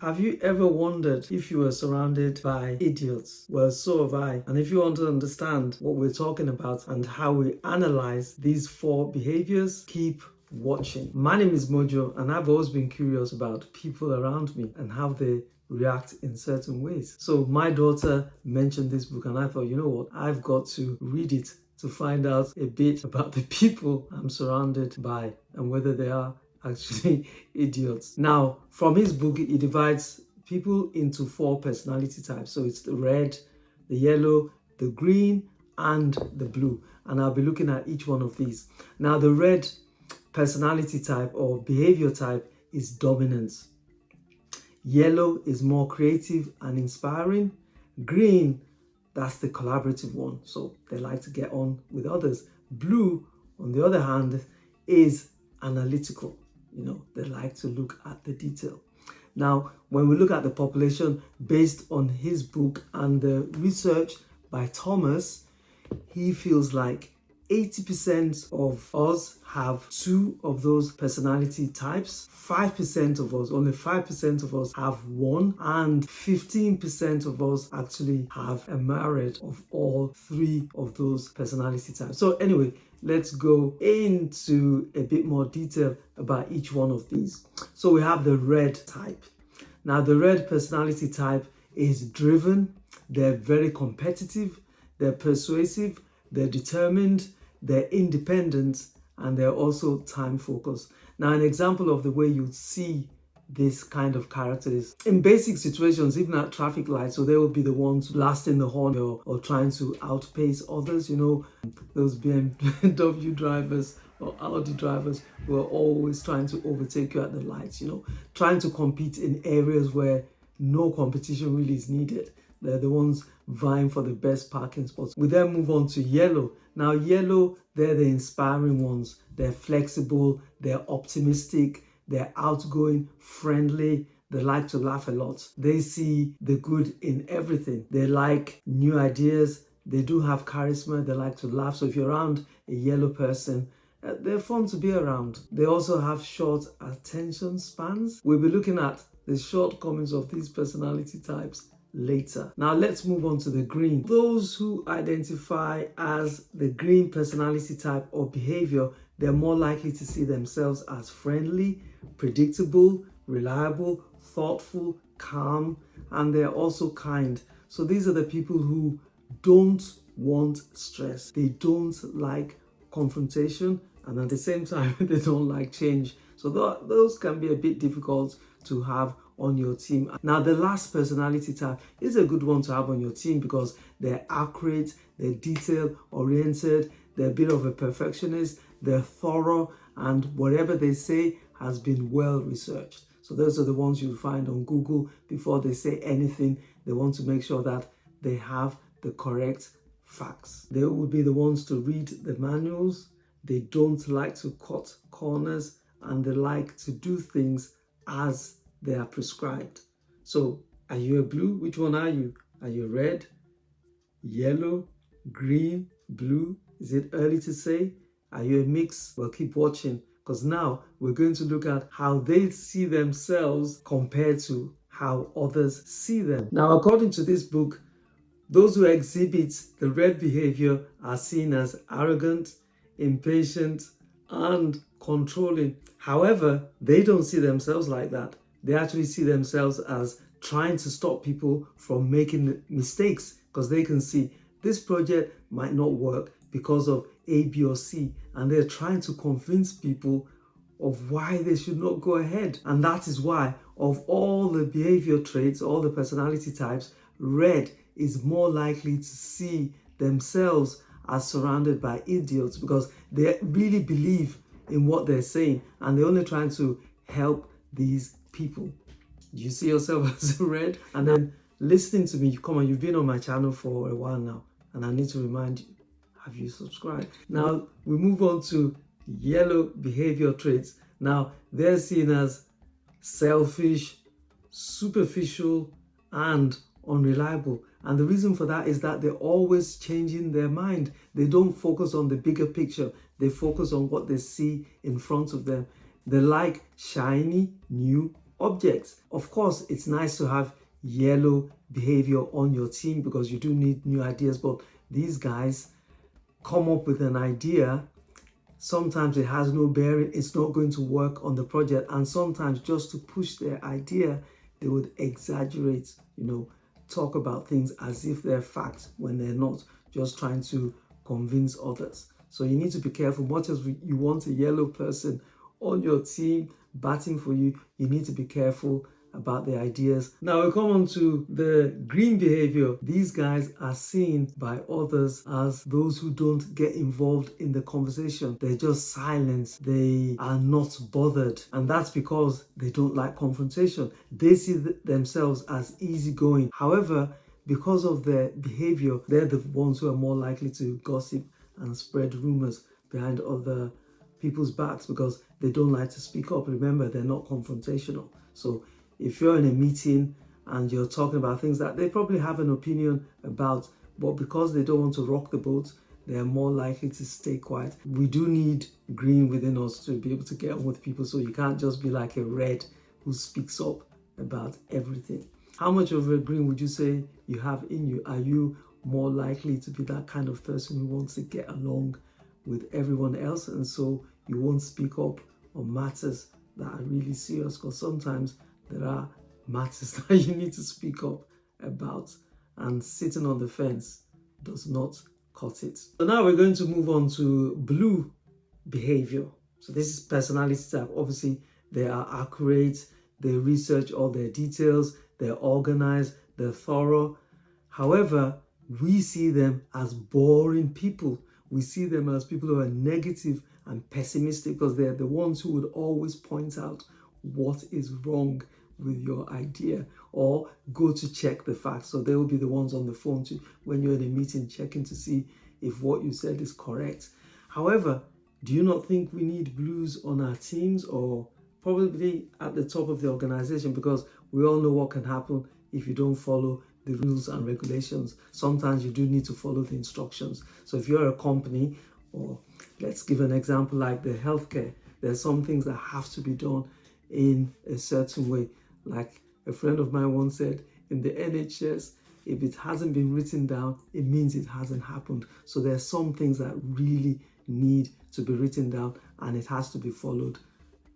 Have you ever wondered if you were surrounded by idiots? Well, so have I. And if you want to understand what we're talking about and how we analyze these four behaviors, keep watching. My name is Mojo, and I've always been curious about people around me and how they react in certain ways. So my daughter mentioned this book, and I thought, you know what, I've got to read it to find out a bit about the people I'm surrounded by and whether they are actually idiots. Now, from his book, he divides people into four personality types. So it's the red, the yellow, the green, and the blue. And I'll be looking at each one of these. Now, the red personality type or behavior type is dominance. Yellow is more creative and inspiring. Green, that's the collaborative one. So they like to get on with others. Blue, on the other hand, is analytical. They like to look at the detail. Now, when we look at the population based on his book and the research by Thomas, he feels like 80% of us have two of those personality types. 5% of us, only 5% of us have one, and 15% of us actually have a marriage of all three of those personality types. So anyway, let's go into a bit more detail about each one of these. So we have the red type. Now, the red personality type is driven, they're very competitive, they're persuasive, they're determined, they're independent, and they're also time focused. Now, an example of the way you'd see this kind of character is in basic situations, even at traffic lights. So they will be the ones blasting the horn or trying to outpace others. Those BMW drivers or Audi drivers who are always trying to overtake you at the lights, trying to compete in areas where no competition really is needed. They're the ones vying for the best parking spots. We then move on to yellow. Now, yellow, they're the inspiring ones. They're flexible, they're optimistic, they're outgoing, friendly, they like to laugh a lot. They see the good in everything. They like new ideas, they do have charisma, they like to laugh. So if you're around a yellow person, they're fun to be around. They also have short attention spans. We'll be looking at the shortcomings of these personality types later. Now let's move on to the green. Those who identify as the green personality type or behavior, they're more likely to see themselves as friendly, predictable, reliable, thoughtful, calm, and they're also kind. So these are the people who don't want stress. They don't like confrontation, and at the same time, they don't like change. So those can be a bit difficult to have on your team. Now, the last personality type is a good one to have on your team because they're accurate, they're detail-oriented, they're a bit of a perfectionist, they're thorough, and whatever they say has been well researched. So those are the ones you'll find on Google. Before they say anything, they want to make sure that they have the correct facts. They will be the ones to read the manuals. They don't like to cut corners, and they like to do things as they are prescribed. So are you a blue? Which one are you? Are you red, yellow, green, blue? Is it early to say? Are you a mix? Well, keep watching, because now we're going to look at how they see themselves compared to how others see them. Now, according to this book, those who exhibit the red behavior are seen as arrogant, impatient, and controlling. However, they don't see themselves like that. They actually see themselves as trying to stop people from making mistakes, because they can see this project might not work because of A, B, or C, and they're trying to convince people of why they should not go ahead. And that is why, of all the behavior traits, all the personality types, red is more likely to see themselves as surrounded by idiots, because they really believe in what they're saying and they're only trying to help these people. You see yourself as red? And then listening to me, come on, you've been on my channel for a while now, and I need to remind you, have you subscribed? Now we move on to yellow behavior traits. Now they're seen as selfish, superficial, and unreliable. And the reason for that is that they're always changing their mind. They don't focus on the bigger picture. They focus on what they see in front of them. They like shiny, new objects. Of course, it's nice to have yellow behavior on your team because you do need new ideas, but these guys come up with an idea. Sometimes it has no bearing, it's not going to work on the project, and sometimes just to push their idea, they would exaggerate, talk about things as if they're facts when they're not, just trying to convince others. So you need to be careful. Much as you want a yellow person on your team batting for you, you need to be careful about the ideas. Now we come on to the green behavior. These guys are seen by others as those who don't get involved in the conversation. They're just silent. They are not bothered. And that's because they don't like confrontation. They see themselves as easygoing. However, because of their behavior, they're the ones who are more likely to gossip and spread rumors behind other people's backs because they don't like to speak up. Remember, they're not confrontational. So if you're in a meeting and you're talking about things that they probably have an opinion about, but because they don't want to rock the boat, they're more likely to stay quiet. We do need green within us to be able to get on with people, so you can't just be like a red who speaks up about everything. How much of a green would you say you have in you? Are you more likely to be that kind of person who wants to get along with everyone else, and so you won't speak up on matters that are really serious? Because sometimes there are matters that you need to speak up about, and sitting on the fence does not cut it. So now we're going to move on to blue behavior. So this is personality type. Obviously, they are accurate, they research all their details, they're organized, they're thorough. However, we see them as boring people. We see them as people who are negative and pessimistic because they're the ones who would always point out what is wrong with your idea or go to check the facts. So they will be the ones on the phone to, when you're in a meeting, checking to see if what you said is correct. However, do you not think we need blues on our teams, or probably at the top of the organization? Because we all know what can happen if you don't follow the rules and regulations. Sometimes you do need to follow the instructions. So if you're a company, or let's give an example like the healthcare, there's some things that have to be done in a certain way. Like a friend of mine once said, in the NHS, if it hasn't been written down, it means it hasn't happened. So there's some things that really need to be written down, and it has to be followed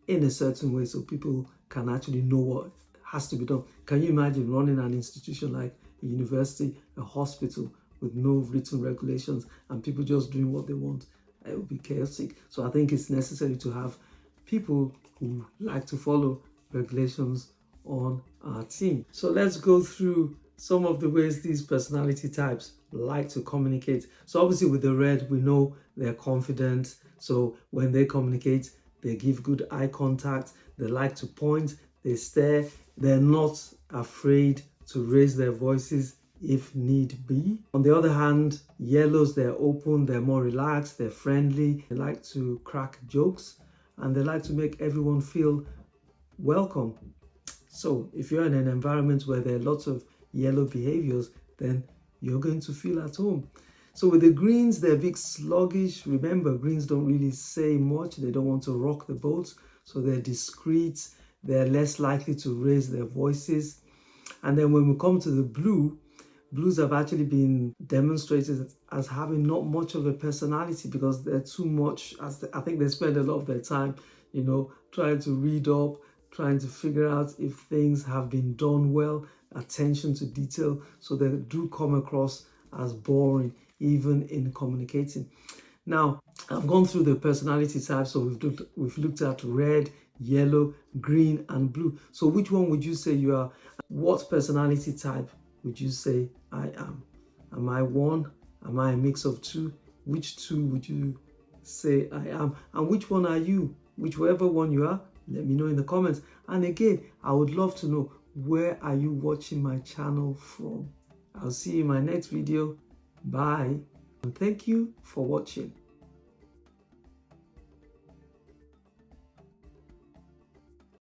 in a certain way so people can actually know what has to be done. Can you imagine running an institution like a university, a hospital, with no written regulations and people just doing what they want? It would be chaotic. So I think it's necessary to have people who like to follow regulations on our team. So let's go through some of the ways these personality types like to communicate. So obviously with the red, we know they're confident. So when they communicate, they give good eye contact. They like to point, they stare. They're not afraid to raise their voices if need be. On the other hand, yellows, they're open, they're more relaxed, they're friendly. They like to crack jokes and they like to make everyone feel welcome. So if you're in an environment where there are lots of yellow behaviors, then you're going to feel at home. So with the greens, they're a bit sluggish. Remember, greens don't really say much. They don't want to rock the boat. So they're discreet. They're less likely to raise their voices. And then when we come to the blues have actually been demonstrated as having not much of a personality because they're too much. I think they spend a lot of their time, trying to read up, trying to figure out if things have been done well, attention to detail. So they do come across as boring, even in communicating. Now, I've gone through the personality types. So we've looked at red, yellow, green, and blue. So which one would you say you are? What personality type would you say I am? Am I one? Am I a mix of two? Which two would you say I am? And which one are you? Whichever one you are, let me know in the comments. And again, I would love to know, where are you watching my channel from? I'll see you in my next video. Bye. And thank you for watching.